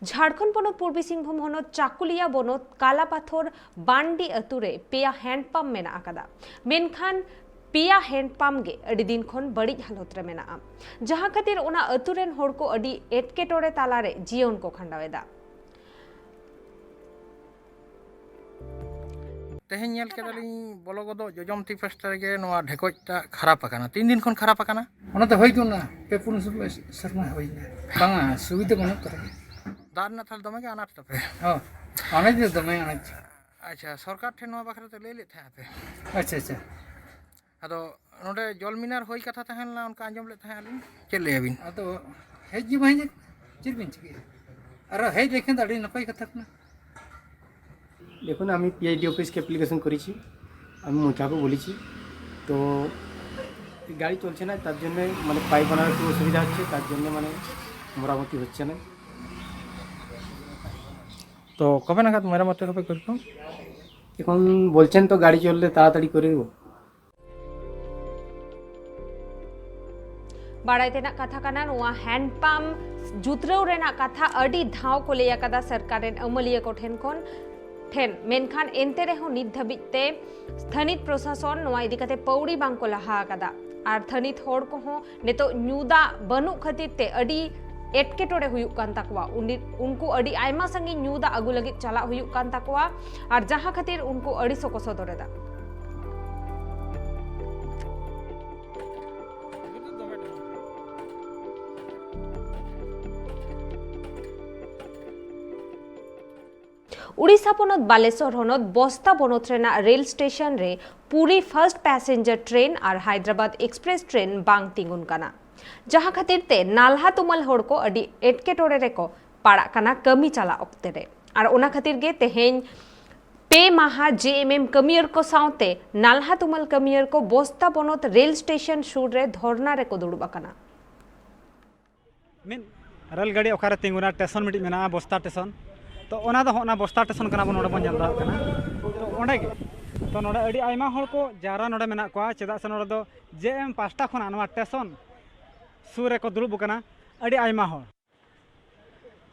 झारखंड पनत पूर्वी सिंहभूम हनत चाकुलिया बनत कालापाथर बांडी अतुरे पेया हैंडपम्प मेना आकादा मेनखान पेया हैंडपम्प गे अडी दिन खन बड़ी हालत रे मेना जहां खातिर ओना अतुरेन होड़ को अडी एटकेटोरे तालारे जीवन को खंडावेदा तेहें नेल केदालिं बोलो गदो जजमती फेस्टा गे नोआ ढेकोजटा खराब आकाना 3 दिन खन खराब आकाना ओना तो होइतोना पे पुन शर्मा होइना बांगा सुविधा बनत करे दार ना थाल दमे के अनाट तपे हां अनाज दमे अनाज अच्छा सरकार ठे नोआ बाखरा ते ले था पे अच्छा अच्छा अदो नोडे जल मिनार होई कथा तहनला उनका आंजम ले था आलिन चेल ले अबिन अदो हेजी भाई चिरबिन चिके अरे हे देखें दाड़ी नपाई कथा ना দেখুন আমি পিএইচডি অফিসকে অ্যাপ্লিকেশন করেছি আমি মোচাকে বলেছি তো গাড়ি চলছে না তার জন্য মানে পাইপ বানানোর একটু অসুবিধা হচ্ছে তার জন্য মানে মেরামতি হচ্ছে না তো কবে নাগাদ মেরামতি হবে করব এখন বলছেন তো গাড়ি চললে তাড়াতাড়ি করে দেব बाड़ाईतेना कथा कना नोआ हैंडपम्प जुतरव रेना कथा अडी धाव को लेया कदा सरकारेन अमलिया को ठेन कोन ठेन मेनखान एंते रेहो नित धबिते स्थानित प्रशासन नोआ इदी कते पौड़ी बांग को लहा कदा आर थनित होड़ को हो नेतो न्यूदा बनु खतिते अडी एटकेटोरे हुयुक कान तकवा उनको अडी आयमा संगी न्यूदा अगु लगी चला हुयुक कान तकवा आर जहां खातिर उनको अडी सको सदरेदा उड़ीसा पनत बालेश्वर हनत बस्ता बनत रेना रेल स्टेशन रे पूरी फर्स्ट पैसेंजर ट्रेन और हैदराबाद एक्सप्रेस ट्रेन बांग तिंगुन काना जहां खातिर ते नालहा तुमल होड़ को अडी एटकेटोरे रे को पाड़ा काना कमी चला ओक्ते रे और ओना खातिर गे तेहेन पे माहा जेएमएम कमियर को साउते नालहा तुमल कमियर को बस्ता बनत रेल स्टेशन शुर रे धरना रे को दुड़बा काना मिन रेल गाड़ी ओकारे तिंगुना स्टेशन मिटी मेना बस्ता स्टेशन तो ओना दो होना बस्ता स्टेशन कना नोडे बन जलदा कना तो ओंडे गे तो नोडे अडी आयमा होड़ को जारा नोडे मेना को चेदा से नोडे दो जेएम पास्टा खना नवा स्टेशन सुरे को दुरुब कना अडी आयमा होड़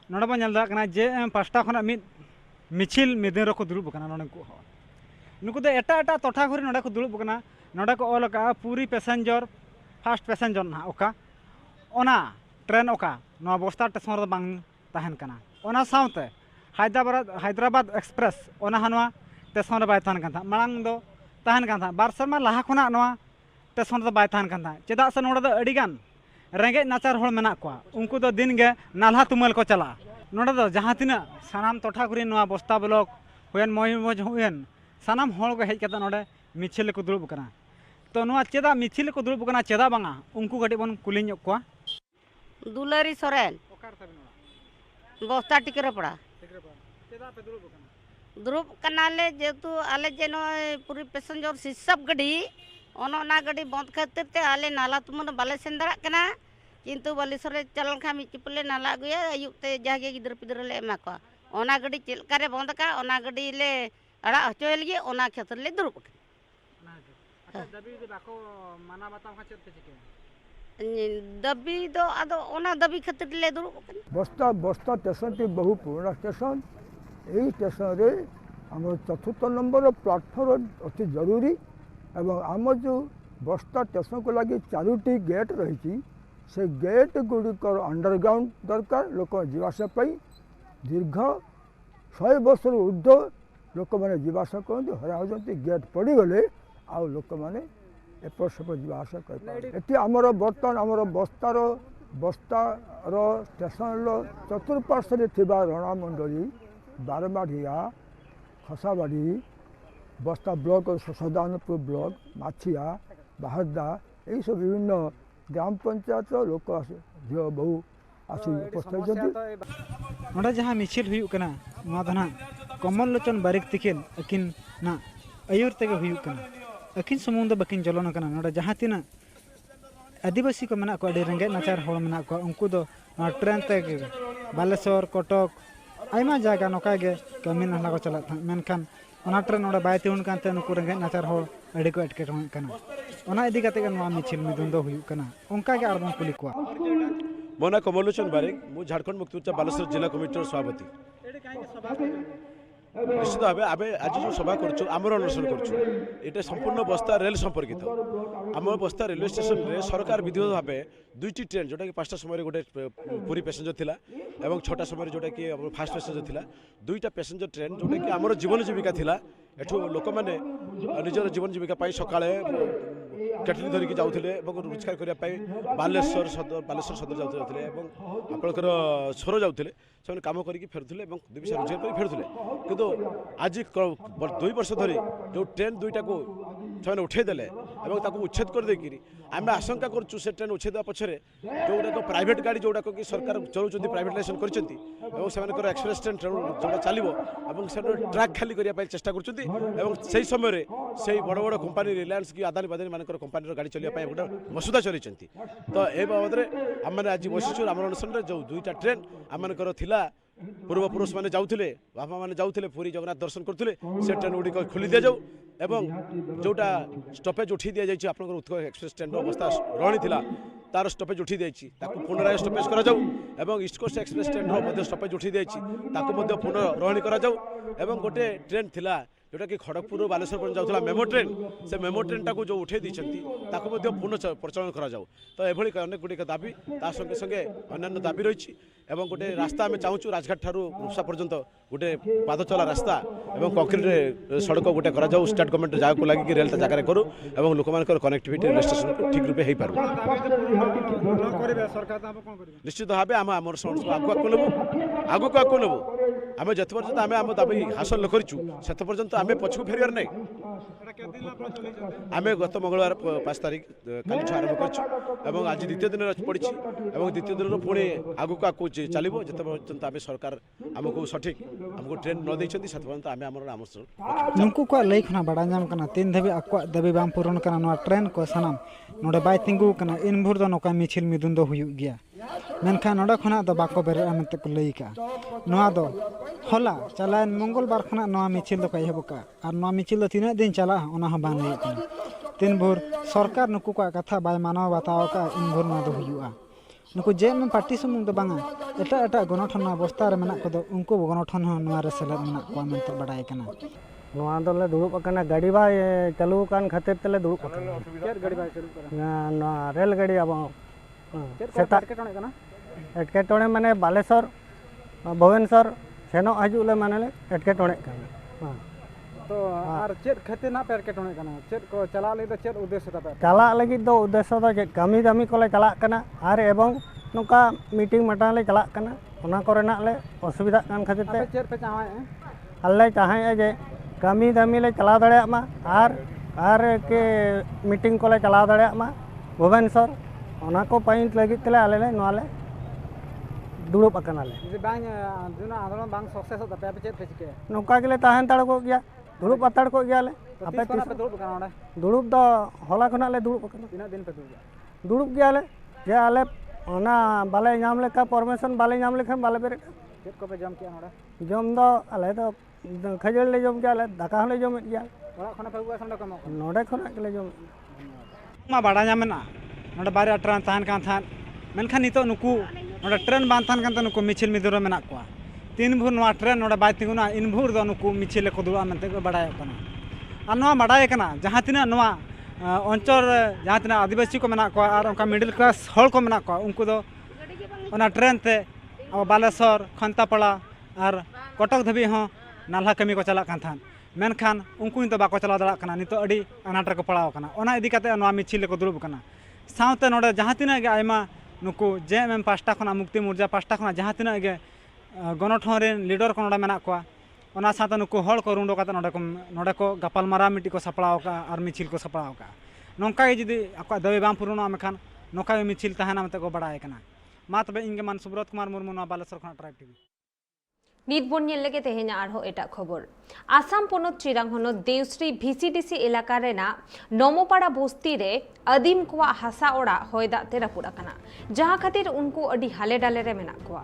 नोडे बन जलदा कना जेएम पास्टा खना मिचिल मिदिन रो को दुरुब कना नोडे को हो नुको दो एटा एटा तोठा घुरी नोडे को दुरुब कना नोडे को ओल का पूरी पैसेंजर फर्स्ट पैसेंजर ना ओका ओना ट्रेन ओका नवा बस्ता स्टेशन रो बांग तहन कना ओना साउते हैदराबाद एक्सप्रेस ओना हनवा स्टेशन रे बाय तहन कान था मांग दो तहन कान था बार सर्मा लाहा खुना नवा स्टेशन रे बाय तहन कान था चेदा से नोडे दो अडी गान रेंगे नाचार होड़ मेना को उनको दो दिन गे नालहा तुमल को चला नोडे दो जहां तिना सानाम टोठा गुरी नवा बस्ता ब्लॉक हुएन मयूरभंज हुएन सानाम होड़ को हेज कता नोडे मिछिल को दुरुब कना तो नवा चेदा मिछिल को दुरुब कना चेदा बांगा उनको गटी बन कुली ᱧᱚᱜ कोआ दुलारी सोरेन बस्ता टिकरे पड़ा दुरुब कनाले जेतु आले जेनो पूरी पैसेंजर सिसब गडी ओना गडी बंद खातिर ते आले नाला तुमन बाले सेंदरा कना किंतु बालेश्वर चलन खा मि चिपले नाला गुया अयुक ते जागे गिदर पिदर ले एमा को ओना गडी चेलका रे बंद का ओना गडी ले अड़ा हचोय लगी ओना खेतर ले दुरुब अच्छा दबी दे बाको माना बताव खा चेते चिके दबी दो आदो ओना दबी खातिर ले दुरुब बस्ता स्टेशन टी बहु पुराना स्टेशन यही स्टेशन रे आम चतुर्थ नंबर प्लाटफर्म अति जरूरी एवं आम जो बस्ता स्टेशन को लगी 4टी गेट रही से गेट गुड़िक अंडरग्राउंड दरकार लोक जीवासा दीर्घ 100 वर्ष ऊर्ध लोक मैंने जीवासा करते हरा होती गेट पड़गले आउ लोक मैंने एपट सेपट जीवासा कर आमर बर्तमान आमर बस्तार स्टेशन चतुर्पार्श्वे थिबा रणमंडली बारमाढ़िया खसाबाड़ी बस्ता ब्लॉक सदानपुर ब्लॉक माछिया बाहरदा यही सब विभिन्न ग्राम पंचायत लोक झील बहु आसी उपस्थित जहाँ मिছিল हुयुक कना नवा दना कमल लोचन बारिक तिकिन अकिन ना अयुर तेगे हुयुक कना अकिन समुंद बकिन जलन कना नोडे जहाँ तिना आदिवासी को मेना को अडी रेंगे नाचार होड़ मेना को उनको दो ट्रेन तेगे बालेश्वर कटक आयमा जायगा नौका गे कमी नाला को चला था मेनखान ओना ट्रेन नोडे बाय तिउन कानते नुकु रेंगे नाचार होड़ अडी को एटकेटोन कना ओना इदी काते नवा मिছিল मिदुन दो हुयुक कना उनका गे आरबन कुली को मो ना कमलोचन बारिक मु झारखंड मुक्ति मोर्चा बालेश्वर जिला कमिटीर सभापति। निश्चित भाव आम आज जो सभा करमर अनुसरण कर संपूर्ण बस्ता रेल संपर्कित आम बस्ता रेलवे स्टेशन रे सरकार विधिवत भाव दुईटी ट्रेन जोटा कि 5टा समय गोटे पूरी पैसेंजर थिला एवं 6टा समय जोटा कि फास्ट पैसेंजर थिला दुईटा पैसेंजर ट्रेन जोटा कि आमर जीवन जीविका थिला एठू लोक मैंने निजर जीवन जीविका पाई सकाळे केटली धरिकी जाऊले रोजगार करने बालेश्वर सदर जाते आपंकर स्वर जाते से कम करके फेरुले 2 पैसा रोजगार कर फेरुले किंतु आज 2 वर्ष धरी जो ट्रेन दुईटा को से उठेदेले उच्छेद कर देकी आम आशंका करूँ से ट्रेन उच्छेद पछरे जो प्राइवेट गाड़ी जोड़ा कि सरकार चलाउछन्ती प्राइवेटाइजेशन करछन्ती एक्सप्रेस ट्रेन जोड़ा चलो ट्रैक खाली करने चेष्टा कर समय से बड़ बड़ कंपानी रिलायंस की आदानी बादानी मान कंपानी गाड़ी चलने गोटे मसुदा चलती तो ए बाबद आम मैंने आज बसीचु आम अनुष्ठान जो दुईटा ट्रेन आमर पूर्वपुरुष मैंने जाऊे बापा मैंने जाऊे पुरी जगन्नाथ दर्शन करते से ट्रेन गुड़िक खोली दि जाऊ एवं जोटा स्टपेज उठी दि जाए आप उत्कल एक्सप्रेस ट्रेन अवस्था रही थी तार स्टपेज उठी दी पुनराय स्टपेज कर East Coast Express train stoppage उठी दी पुनरहणी कर गोटे ट्रेन थिला जोटा कि खड़गपुर बालेश्वर पर्यटन जाऊला मेमो ट्रेन से मेमो ट्रेन टाक जो उठे पुनः प्रचलन करा तो यह अनेक गुड़िक दाबी ता संगे संगे अन्य दाबी रही गोटे रास्ता आम चाहूँ राजघाट ठारू रूपसा पर्यंत गोटे पाद चला रास्ता और कंक्रीट सड़क गोटे करा स्टेट गवर्नमेंट जगह लगे रेल जगह करूँ और लोक मान कनेक्टिविटी रेल स्टेशन को ठीक रूपे हो पार निश्चित भाव आम आम आगू आगू नेबू आम जिते पर्यटन आम आम दाबी हासिल करूँ से पर्यंत आम पछक फेर ना आम गत मंगलवार 5 तारीख काली आरंभ कर आज द्वितीय दिन पड़ी द्वितीय दिन पुणी आगू आगू चलो जिते पर्यटन आम सरकार आमको सठिक आमको ट्रेन न देते से पर्यंत आम आम नुकू को लई खना बड़ा नाम करना 3 धाबी आको दाबी बाम पूरण करना ट्रेन को सनाम नोडे बाय तिंगू करना इन भोर दो नोका मिছিল मिदुन दो हुयु गया मेनखान नोडा खना दो बाको बेरे आमते को लई का नोआ दो होला चलान मंगलवार खना नोआ मिছিল दो कई हबका और नोआ मिছিল दो 3 दिन चला ओना ह बान लई कना 3 भोर सरकार नुकू को कथा बाय मानव बताओ का इन भोर ना दो हुयुआ नुकू जे में पार्टी सुमुंग दो बांगा एटा एटा गणठन अवस्था रे मेना को उनको गणठन ह नोआ रे सेलेद मेना को मेनते बडाय कना नोआ दोले दुड़ुब अकना गाड़ी बाय चालू कान खातिर तेले दुड़ुब अकना केर गाड़ी बाय चालू करा ना रेल गाड़ी अब सेता एटकेटोणे कना एटकेटोणे माने बालेश्वर भुवनेश्वर सेनो हजुले माने एटकेटोणे कना तो आर चेत खातिर ना एटकेटोणे कना चेत को चला ले दो चेत उद्देश्य ता चला लगी दो उद्देश्य दो जे कामी दामी कोले चला कना आर एवं नोका मीटिंग मटा ले चला कना ओना कोरेना ले असुविधा कान खातिर ते चेत पे चाहे अल्ले चाहे जे कामी दामी ले चला दड़े मा आर के मीटिंग कोले चला दड़े मा भुवनेश्वर ओना को पॉइंट लगी तले आले ले नोले दुड़ुब अकना ले जे बांग जुना आंदोलन बांग सक्सेस होता पे चेत पे चिके नोका गेले ताहन ताड़ को गया दुड़ुब अताड़ को गया ले आपे पे दुड़ुब कना ओडे दुड़ुब दो होला खना ले दुड़ुब अकना तीना दिन पे दुड़ुब गया ले जे आले ओना बाले नाम लेका परमिशन बाले नाम लेखन बाले बेरे चेत को पे जम किया ओडे जम दो आले तो खजल ले जम गया ले दाका हले जम गया ओड़ा खना पे हुआ संडे कमो नोडे खना के ले जम मा बाड़ा ᱧᱟᱢᱮᱱᱟ नोडे बारे ट्रेन ताहन कान थान मेनखान नितो नुकू नोडे ट्रेन बान थान कान नुकू मिছিল मिदुर मेना कोआ 3 भोर नोआ ट्रेन नोडे बाय तिगुना इन भोर दो नुकू मिছিল को दुआ मेनते को बाडाय कना आ नोआ बाडाय कना जहां तिना नोआ अंचल जहां तिना आदिवासी को मेना कोआ और उनका मिडिल क्लास हॉल को मेना कोआ उनको दो ओना ट्रेन ते अब बालेश्वर खंतापड़ा और कटक धबी हो नाल्हा कमी को चला कान थान मेनखान उनको नितो बाको चला दड़ा कना नितो अडी अनाट रे को पड़ाव कना ओना इदी काते नोआ मिছিল को दुरुब कना साउते नोडे जहां तिना गे आयमा नुकू जेएमएम पास्टा खना मुक्ति मोर्चा पास्टा खना जहां तिना गे गणठन रे लीडर को नोडे मेना कोआ ओना साथे नुकू हॉल को रुंडो काते नोडे को गपाल मारा मिटी को सपड़ाव का और मिছিল को सपड़ाव का नोंका गे जदी आको दाबी बाम पुरुनो मेखान नोका गे मिছিল ताहेना मते को बडाय कना मा तबे इंगे मान सुब्रत कुमार मुर्मू नो बालेश्वर खना ट्राइब टीवी ᱱᱤᱛ ᱵᱚᱱ ᱧᱮᱞ ᱞᱮᱜᱮ ᱛᱮᱦᱮᱧᱟᱜ ᱟᱨᱦᱚᱸ ᱮᱴᱟᱜ ᱠᱷᱚᱵᱚᱨ ᱟᱥᱟᱢ ᱯᱚᱱᱚᱛ ᱪᱤᱨᱟᱝ ᱦᱚᱱᱚᱛ ᱫᱮᱣᱥᱨᱤ ᱵᱷᱤᱥᱤᱰᱤᱥᱤ ᱮᱞᱟᱠᱟ ᱨᱮᱱᱟᱜ ᱱᱚᱢᱚᱯᱟᱲᱟ ᱵᱚᱥᱛᱤ ᱨᱮ ᱟᱹᱫᱤᱢ ᱠᱚᱣᱟᱜ ᱦᱟᱥᱟ ᱚᱲᱟᱜ ᱦᱚᱭ ᱫᱟᱜ ᱛᱮ ᱨᱟᱹᱯᱩᱫ ᱟᱠᱟᱱᱟ ᱡᱟᱦᱟᱸ ᱠᱷᱟᱹᱛᱤᱨ ᱩᱱᱠᱩ ᱟᱹᱰᱤ ᱦᱟᱞᱮ ᱰᱟᱞᱮ ᱨᱮ ᱢᱮᱱᱟᱜ ᱠᱚᱣᱟ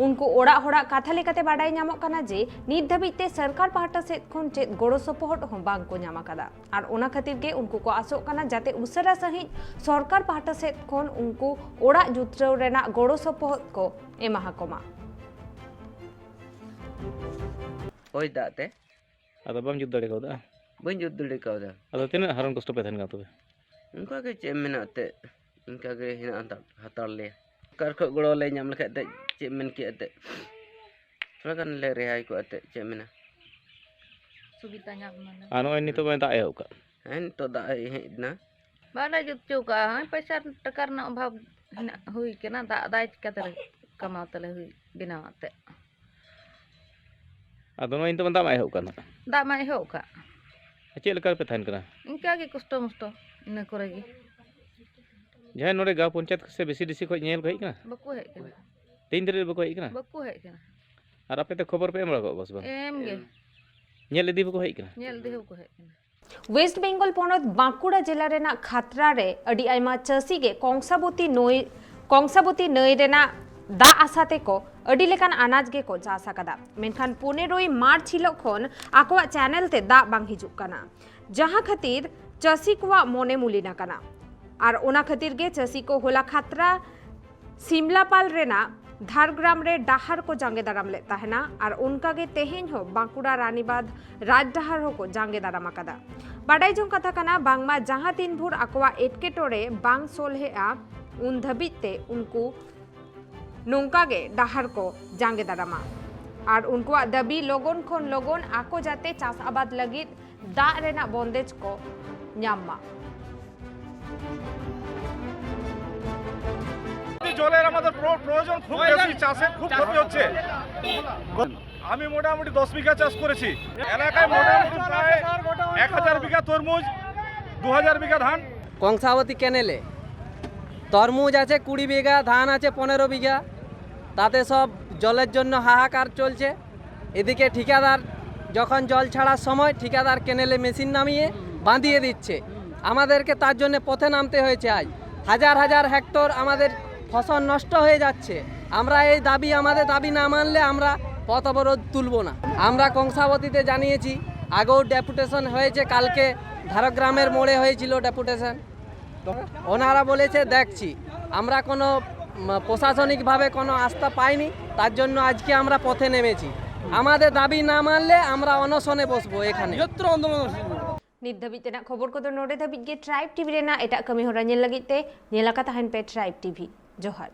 ᱩᱱᱠᱩ ᱚᱲᱟᱜ ᱦᱚᱲᱟᱜ ᱠᱟᱛᱷᱟ ᱞᱮᱠᱟᱛᱮ ᱵᱟᱰᱟᱭ ᱧᱟᱢᱚᱜ ᱠᱟᱱᱟ ᱡᱮ ᱱᱤᱛ ᱫᱷᱟᱹᱵᱤᱡ ᱛᱮ ᱥᱚᱨᱠᱟᱨ ᱯᱟᱦᱴᱟ ᱥᱮᱫ ᱠᱷᱚᱱ ᱪᱮᱫ ᱜᱚᱲᱚ ᱥᱚᱯᱚᱦᱚᱫ ᱦᱚᱸ ᱵᱟᱝ ᱠᱚ ᱧᱟᱢ ᱟᱠᱟᱫᱟ ᱟᱨ ᱚᱱᱟ ᱠᱷᱟᱹᱛᱤᱨ ᱜᱮ ᱩᱱᱠᱩ ᱠᱚ ᱟᱥᱚᱜ ᱠᱟᱱᱟ ᱡᱟᱛᱮ ᱩᱥᱟᱹᱨᱟ ᱥᱟᱺᱦᱤᱡ ᱥᱚᱨᱠᱟর ᱯᱟᱦᱴᱟ ᱥᱮᱫ ᱠᱷᱚᱱ ᱩᱱᱠᱩ ᱚᱲᱟᱜ ᱡᱩᱛᱨᱟᱹᱣ ᱨᱮᱱᱟᱜ ᱜᱚᱲᱚ ᱥᱚᱯᱚᱦᱚᱫ ᱠᱚ ᱮᱢᱟ ᱦᱟᱠᱚᱢᱟ ᱦᱚᱭ ᱫᱟᱜ ᱛᱮ ᱟᱫᱚ ᱵᱟᱢ ᱡᱩᱛ ᱫᱟᱲᱮ ᱠᱟᱣᱫᱟ ᱵᱟᱹᱧ ᱡᱩᱛ ᱫᱟᱲᱮ ᱠᱟᱣᱫᱟ ᱟᱫᱚ ᱛᱤᱱᱟᱹᱜ ᱦᱟᱨᱚᱱ ᱠᱚᱥᱴᱚ ᱯᱮ ᱛᱟᱦᱮᱱ ᱠᱟᱱᱟ ᱛᱚᱵᱮ ᱚᱱᱠᱟ ᱜᱮ ᱪᱮᱫ ᱢᱮᱱᱟᱜ ᱛᱮ ᱤᱱᱠᱟ ᱜᱮ ᱦᱮᱱᱟᱜ ᱦᱟᱛᱟᱲ ᱞᱮᱭᱟ ᱥᱚᱨᱠᱟর ᱠᱷᱚᱡ ᱜᱚᱲᱚ ᱞᱮ ᱧᱟᱢ ᱞᱮᱠᱷᱟᱡ ᱛᱮ ᱪᱮᱫ ᱢᱮᱱ ᱠᱮᱜ ᱛᱮ ᱛᱷᱚᱲᱟ ᱜᱟᱱ ᱞᱮ ᱨᱮᱦᱟᱭ ᱠᱚᱜᱼᱟ ᱛᱮ ᱪᱮᱫ ᱢᱮᱱᱟ ᱥᱩᱵᱤᱫᱷᱟ ᱧᱟᱢ ᱢᱟᱱᱮ ᱟᱨ ᱱᱚᱜᱼᱚᱭ ᱱᱤᱛᱚᱜ ᱢᱟ ᱫᱟᱜ ᱮᱦᱚᱵ ᱠᱟᱜ ᱦᱮᱸ ᱱᱤᱛᱚᱜ ᱫᱟᱜ ᱦᱮᱡ ᱮᱱᱟ ᱵᱟᱞᱮ ᱡᱩᱛ ᱪᱚ ᱠᱟᱜᱼᱟ ᱯᱚᱭᱥᱟ ᱴᱟᱠᱟ ᱨᱮᱱᱟᱜ ᱚᱵᱷᱟᱵ ᱦᱩᱭ ᱠᱟᱱᱟ ᱫᱟᱜ ᱫᱟᱭ ᱪᱤᱠᱟᱹᱛᱮ ᱠᱟᱢᱟᱣ ᱛᱮᱞᱮ ᱦᱩᱭ ᱵᱮᱱᱟᱣ ᱛᱮ ᱟᱫᱚ ᱱᱚᱜᱼᱚᱭ ᱱᱤᱛᱚᱜ ᱢᱟ ᱫᱟᱜ ᱢᱟ ᱮᱦᱚᱵ ᱠᱟᱱᱟ ᱫᱟᱜ ᱢᱟ ᱮᱦᱚᱵ ᱠᱟᱜ ᱪᱮᱫ ᱞᱮᱠᱟ ᱯᱮ ᱛᱟᱦᱮᱱ ᱠᱟᱱᱟ ᱤᱱᱠᱟ ᱜᱮ ᱠᱚᱥᱴᱚ ᱢᱚᱥᱴᱚ ᱤᱱᱟᱹ ᱠᱚᱨᱮ ᱜᱮ ᱡᱟᱦᱟᱸᱭ ᱱᱚᱰᱮ ᱜᱟᱶ ᱯᱚᱧᱪᱟᱭᱮᱛ ᱥᱮ ᱵᱤᱥᱤᱰᱤᱥᱤ ᱠᱷᱚᱡ ᱧᱮᱞ ᱠᱚ ᱦᱮᱡ ᱠᱟᱱᱟ ᱵᱟᱠᱚ ᱦᱮᱡ ᱠᱟᱱᱟ ᱛᱤᱱ ᱫᱷᱟᱹᱨᱤᱡ ᱵᱟᱠᱚ ᱦᱮᱡ ᱠᱟᱱᱟ ᱵᱟᱠᱚ ᱦᱮᱡ ᱠᱟᱱᱟ ᱟᱨ ᱟᱯᱮ ᱛᱮ ᱠᱷᱚᱵᱚᱨ ᱯᱮ ᱮᱢ ᱵᱟᱲᱟ ᱠᱚᱣᱟ ᱥᱮ ᱵᱟᱝ ᱮᱢ ᱜᱮ ᱧᱮᱞ ᱤᱫᱤ ᱵᱟᱠᱚ ᱦᱮᱡ ᱠᱟᱱᱟ ᱧᱮᱞ ᱫᱤᱦᱟᱹ ᱠᱚ ᱦᱮᱡ ᱠᱟᱱᱟ ওয়েস্ট বেঙ্গল পনত বাঁকুড়া জেলা রেনা খাতরা রে আডি আইমা চাষি গে কংসাবতী নই রেনা দা আসাতে কো আডি লেকান আনাজ গে কো চাষ আকাদা মেনখান 15 মার্চ হিলো খন আকোয়া চ্যানেল তে দা বাং হিজুক কানা যাহা খাতির চাষি কোয়া মনে মুলিনা কানা আর ওনা খাতির গে চাষি কো হোলা খাতরা সিমলাপাল রেনা ধারগ্রাম রে ডাহার को जांगे दाराम ले ताहेना और उनका गे तेहेन हो बांकुड़ा रानीबाद राज डाहार हो को जांगे दाराम आकादा बाडाई जों कथा काना बांगमा जहां तीन भोर आकोवा एटकेटोरे बांग सोलहेआ उन धबिते उनको नोंका गे डाहार को जांगे दारामा और उनको दाबी लोगन खन लोगन आको जाते चास आबाद लगित दा रेना बंदेज को ᱧᱟᱢ জলের আমাদের প্রয়োজন খুব বেশি চাষে খুব ক্ষতি হচ্ছে আমি মোটামুটি 10 বিঘা চাষ করেছি এলাকায় মোটামুটি প্রায় 1000 বিঘা তরমুজ 2000 বিঘা ধান কংসাবতী ক্যানেলে তরমুজ আছে 20 বিঘা ধান আছে 15 বিঘা তাতে সব জলের জন্য হাহাকার চলছে এদিকে ঠিকাদার যখন জল ছাড়ার সময় ঠিকাদার ক্যানেলে মেশিন নামিয়ে বাঁধিয়ে দিচ্ছে আমাদেরকে তার জন্য পথে নামতে হয়েছে আজ হাজার হাজার হেক্টর আমাদের ফসল নষ্ট হয়ে যাচ্ছে আমরা এই দাবি আমাদের দাবি না মানলে আমরা পথ অবরোধ তুলব না আমরা কংসাবতীতে জানিয়েছি আগেও ডেপুটেশন হয়েছে কালকে ধারগ্রামের মোড়ে হয়েছিল ডেপুটেশন ওনারা বলেছে দেখছি আমরা কোনো প্রশাসনিকভাবে কোনো আস্থা পাইনি তার জন্য আজকে আমরা পথে নেমেছি আমাদের দাবি না মানলে আমরা অনশনে বসবো এখানে আন্দোলন ᱱᱤᱛ ᱫᱷᱟᱹᱵᱤᱡ ᱛᱮᱱᱟᱜ ᱠᱷᱚᱵᱚᱨ ᱠᱚᱫᱚ ᱱᱚᱰᱮ ᱫᱷᱟᱹᱵᱤᱡ ᱜᱮ ᱴᱨᱟᱭᱤᱵ ᱴᱤᱵᱷᱤ ᱨᱮᱱᱟᱜ ᱮᱴᱟᱜ ᱠᱟᱹᱢᱤ ᱦᱚᱨᱟ ᱧᱮᱞ ᱞᱟᱹᱜᱤᱫ ᱛᱮ ᱧᱮᱞ ᱟᱠᱟ ᱛᱟᱦᱮᱱ ᱯᱮ ᱴᱨᱟᱭᱤᱵ ᱴᱤᱵᱷᱤ ᱡᱚᱦᱟᱨ